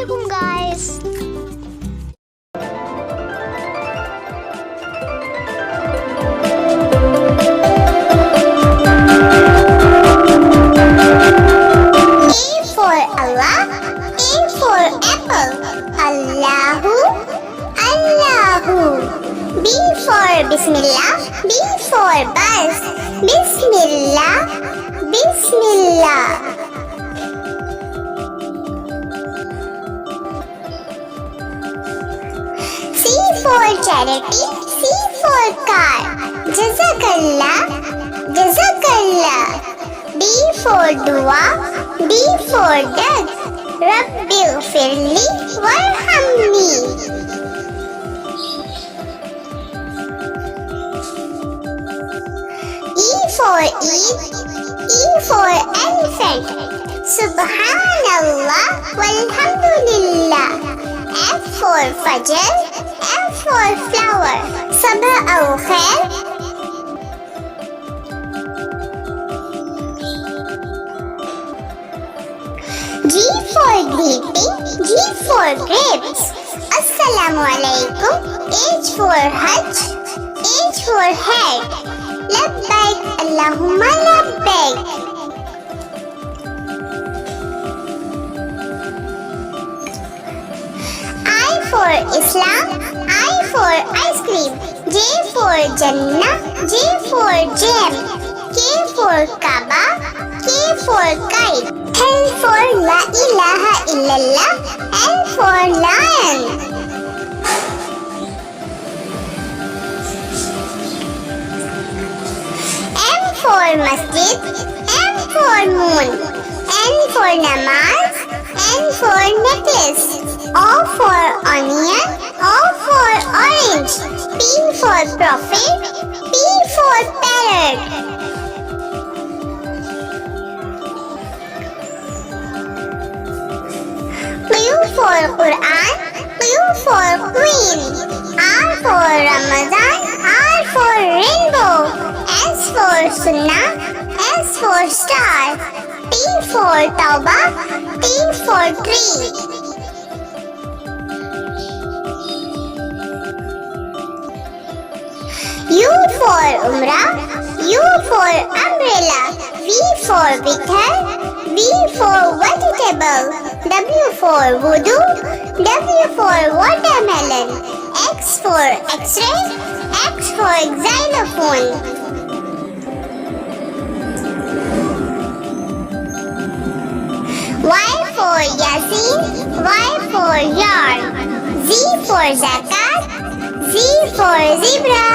alaikum, guys. A for Allah, A for apple, Allahu, Allahu. B for Bismillah, B for bus, Bismillah, Bismillah. C for charity, C for car, Jazakallah, Jazakallah. D for dua, D for duck, Rabbil firli warhamni. E for Eid, E for elephant, Subhanallah walhamdulillah. F for Fajr, F for flower, Sabah al khair. G for greeting, G for grapes, Assalamu alaikum. H for Hajj, H for head, Labbaik Allahumma labbaik. I for Islam, I for ice cream, J for Jannah, J for jam, K for Kaaba, K for kite, L for La ilaha illallah, L for lion. M for masjid, M for moon, N for namaz, N for necklace, O for onion, O for orange, P for prophet, P for parrot. Q for Quran, Q for queen, R for Ramadan, R for rainbow, S for sunnah, S for star, T for tawbah, T for tree. U for umrah, U for umbrella, V for vicar, V for vegetable, W for wudu, W for watermelon, X for x-ray, X for xylophone. Y for yasin, Y for yarn, Z for zakat, Z for zebra.